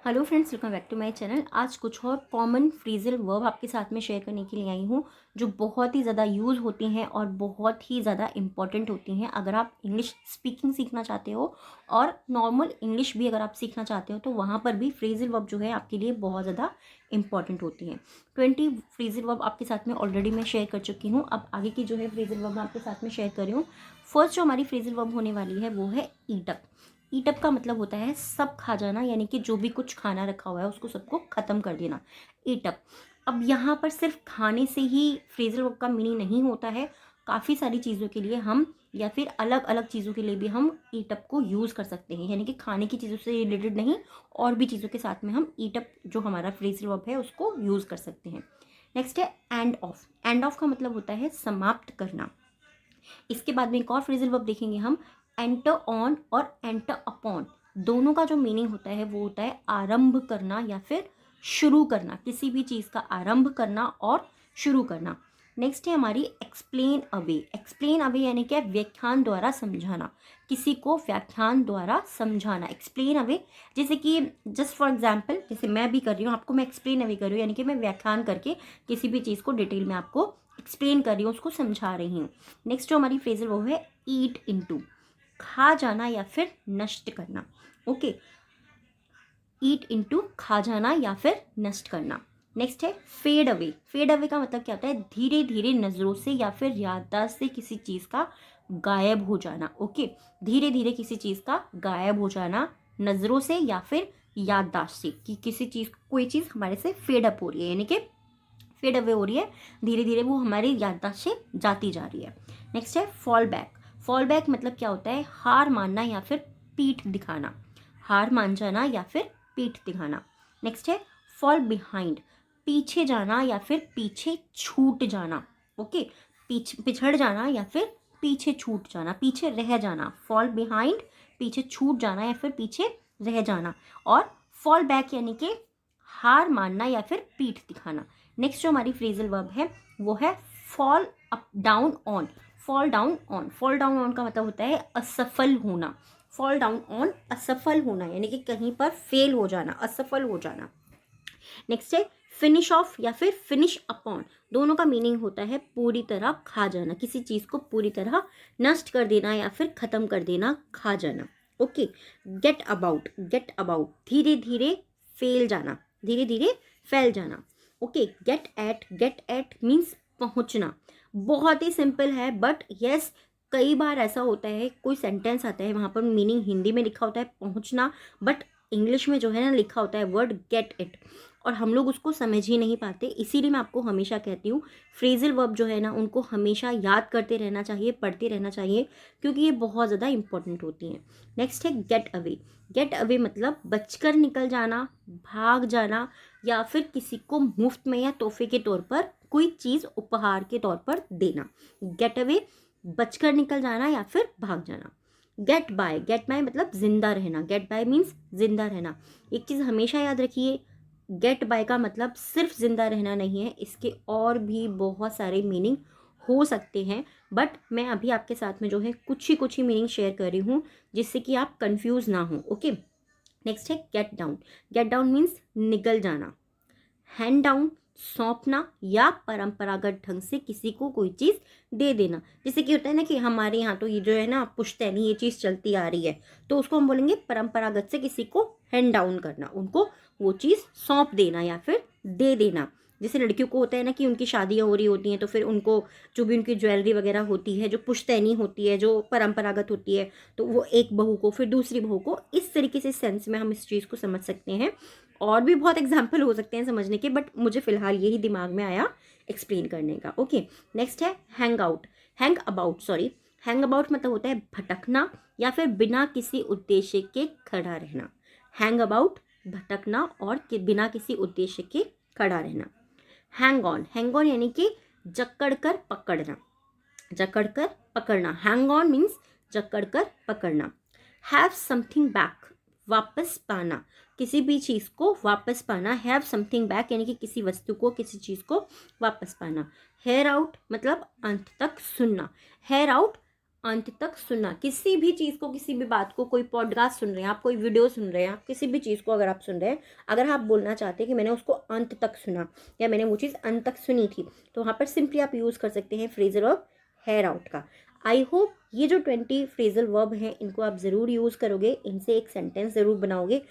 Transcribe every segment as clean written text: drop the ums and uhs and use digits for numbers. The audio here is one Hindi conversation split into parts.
Hello friends, welcome back to my channel. आज कुछ और कॉमन फ्रेजल वर्ब आपके साथ में शेयर करने के लिए आई हूँ जो बहुत ही ज़्यादा यूज़ होती हैं और बहुत ही ज़्यादा इम्पॉर्टेंट होती हैं अगर आप इंग्लिश स्पीकिंग सीखना चाहते हो और नॉर्मल इंग्लिश भी अगर आप सीखना चाहते हो तो वहाँ पर भी फ्रेजल वर्ब जो है आपके लिए बहुत ज़्यादा इंपॉर्टेंट होती हैं। 20 फ्रेजल वर्ब आपके साथ में ऑलरेडी मैं शेयर कर चुकी हूँ। अब आगे की जो है फ्रेजल वर्ब मैं आपके साथ में शेयर कर रही हूँ। फर्स्ट जो हमारी फ्रेजल वर्ब होने वाली है वो है ईट अप। ईट अप का मतलब होता है सब खा जाना, यानी कि जो भी कुछ खाना रखा हुआ है उसको सबको ख़त्म कर देना, ईट अप। अब यहाँ पर सिर्फ खाने से ही फ्रेजल वर्ब का मीनिंग नहीं होता है। काफ़ी सारी चीज़ों के लिए हम या फिर अलग अलग चीज़ों के लिए भी हम ईट अप को यूज़ कर सकते हैं, यानी कि खाने की चीज़ों से रिलेटेड नहीं, और भी चीज़ों के साथ में हम ईट अप जो हमारा फ्रेजल वर्ब है उसको यूज़ कर सकते हैं। नेक्स्ट है एंड ऑफ। एंड ऑफ का मतलब होता है समाप्त करना। इसके बाद में एक और फ्रेजल वर्ब देखेंगे हम, एंटर ऑन और एंटर अपॉन। दोनों का जो मीनिंग होता है वो होता है आरंभ करना या फिर शुरू करना, किसी भी चीज़ का आरंभ करना और शुरू करना। नेक्स्ट है हमारी एक्सप्लेन अवे। एक्सप्लेन अवे यानी क्या, व्याख्यान द्वारा समझाना, किसी को व्याख्यान द्वारा समझाना, एक्सप्लेन अवे। जैसे कि जस्ट फॉर एग्जाम्पल, जैसे मैं भी कर रही हूँ, आपको मैं एक्सप्लेन अवे कर रही हूँ, यानी कि मैं व्याख्यान करके किसी भी चीज़ को डिटेल में आपको एक्सप्लेन कर रही हूँ, उसको समझा रही हूँ। नेक्स्ट जो हमारी फ्रेजल वो है ईट इनटू, खा जाना या फिर नष्ट करना। ओके, ईट इनटू खा जाना या फिर नष्ट करना। नेक्स्ट है फेड अवे। फेड अवे का मतलब क्या होता है, धीरे धीरे नजरों से या फिर याददाश्त से किसी चीज का गायब हो जाना। ओके, धीरे धीरे किसी चीज का गायब हो जाना, नजरों से या फिर याददाश्त से, कि किसी चीज, कोई चीज हमारे से फेड अप हो रही है, यानी कि फेड अवे हो रही है, धीरे धीरे वो हमारी याददाश्त से जाती जा रही है। नेक्स्ट है फॉल बैक। फॉल बैक मतलब क्या होता है, हार मानना या फिर पीठ दिखाना, हार मान जाना या फिर पीठ दिखाना। नेक्स्ट है फॉल बिहाइंड, पीछे जाना या फिर पीछे छूट जाना। ओके, पिछड़ जाना या फिर पीछे छूट जाना, पीछे रह जाना। फॉल बिहाइंड, पीछे छूट जाना या फिर पीछे रह जाना। और फॉल बैक यानी कि हार मानना या फिर पीठ दिखाना। नेक्स्ट जो हमारी फ्रेजल वर्ब है वो है fall up down on. Fall down on, fall down on का मतलब होता है असफल होना। फॉल डाउन ऑन, असफल होना, यानी कि कहीं पर फेल हो जाना, असफल हो जाना। नेक्स्ट है फिनिश ऑफ या फिर फिनिश अपॉन। दोनों का मीनिंग होता है पूरी तरह खा जाना, किसी चीज को पूरी तरह नष्ट कर देना या फिर खत्म कर देना, खा जाना। Okay, get about. Get about, धीरे धीरे फैल जाना, धीरे धीरे फैल जाना। ओके, गेट एट मीन्स पहुंचना। बहुत ही सिंपल है, बट यस, कई बार ऐसा होता है कोई सेंटेंस आता है वहां पर मीनिंग हिंदी में लिखा होता है पहुंचना, बट इंग्लिश में जो है ना लिखा होता है वर्ड गेट इट, और हम लोग उसको समझ ही नहीं पाते। इसीलिए मैं आपको हमेशा कहती हूँ फ्रेजल वर्ब जो है ना उनको हमेशा याद करते रहना चाहिए, पढ़ते रहना चाहिए, क्योंकि ये बहुत ज़्यादा इंपॉर्टेंट होती हैं। नेक्स्ट है गेट अवे। गेट अवे मतलब बचकर निकल जाना, भाग जाना, या फिर किसी को मुफ्त में या तोहफे के तौर पर कोई चीज़ उपहार के तौर पर देना। गेट अवे, बचकर निकल जाना या फिर भाग जाना। गेट बाय मतलब जिंदा रहना, गेट बाय मीन्स जिंदा रहना। एक चीज़ हमेशा याद रखिए, गेट बाय का मतलब सिर्फ जिंदा रहना नहीं है, इसके और भी बहुत सारे मीनिंग हो सकते हैं, बट मैं अभी आपके साथ में जो है कुछ ही मीनिंग शेयर कर रही हूँ जिससे कि आप कंफ्यूज ना हो। ओके, नेक्स्ट है get down. Get down means निकल जाना। हैंड डाउन, सौंपना या परंपरागत ढंग से किसी को कोई चीज़ दे देना। जैसे कि होता है ना कि हमारे यहाँ तो ये जो है ना पुश्तैनी ये चीज़ चलती आ रही है, तो उसको हम बोलेंगे परंपरागत से किसी को हैंड डाउन करना, उनको वो चीज़ सौंप देना या फिर दे देना। जैसे लड़कियों को होता है ना कि उनकी शादियाँ हो रही होती हैं तो फिर उनको जो भी उनकी ज्वेलरी वगैरह होती है, जो पुश्तैनी होती है, जो परंपरागत होती है, तो वो एक बहू को फिर दूसरी बहू को, इस तरीके से सेंस में हम इस चीज़ को समझ सकते हैं। और भी बहुत एग्जाम्पल हो सकते हैं समझने के, बट मुझे फिलहाल यही दिमाग में आया एक्सप्लेन करने का। ओके, नेक्स्ट है hang out. Hang about, sorry, hang about मतलब होता है भटकना या फिर बिना किसी उद्देश्य के खड़ा रहना। हैंग अबाउट, भटकना और बिना किसी उद्देश्य के खड़ा रहना। हैंग ऑन यानी कि जकड़ कर पकड़ना, जकड़ कर पकड़ना। हैंग ऑन मीन्स जकड़ कर पकड़ना। हैव समथिंग बैक, वापस पाना, किसी भी चीज़ को वापस पाना। हैव समथिंग बैक यानी कि किसी वस्तु को, किसी चीज़ को वापस पाना। हेयर आउट मतलब अंत तक सुनना। हेयर आउट, अंत तक सुनना। किसी भी चीज़ को, किसी भी बात को, कोई पॉडकास्ट सुन रहे हैं आप, कोई वीडियो सुन रहे हैं आप, किसी भी चीज़ को अगर आप सुन रहे हैं, अगर आप बोलना चाहते हैं कि मैंने उसको अंत तक सुना या मैंने वो चीज़ अंत तक सुनी थी, तो वहाँ पर सिंपली आप यूज़ कर सकते हैं फ्रेजल वर्ब हेयर आउट का। आई होप ये जो 20 फ्रेजल वर्ब हैं इनको आप ज़रूर यूज़ करोगे, इनसे एक सेंटेंस ज़रूर बनाओगे।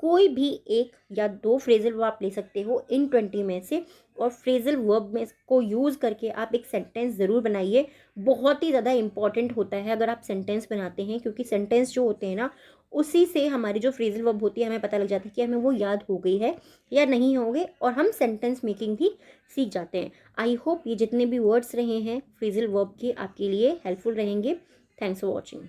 कोई भी एक या दो फ्रेजल वर्ब आप ले सकते हो इन 20 में से, और फ्रेजल वर्ब में को यूज़ करके आप एक सेंटेंस ज़रूर बनाइए। बहुत ही ज़्यादा इंपॉर्टेंट होता है अगर आप सेंटेंस बनाते हैं, क्योंकि सेंटेंस जो होते हैं ना, उसी से हमारी जो फ्रेजल वर्ब होती है हमें पता लग जाता है कि हमें वो याद हो गई है या नहीं हो गई, और हम सेंटेंस मेकिंग भी सीख जाते हैं। आई होप ये जितने भी वर्ड्स रहे हैं फ्रेजल वर्ब के आपके लिए हेल्पफुल रहेंगे। Thanks for watching.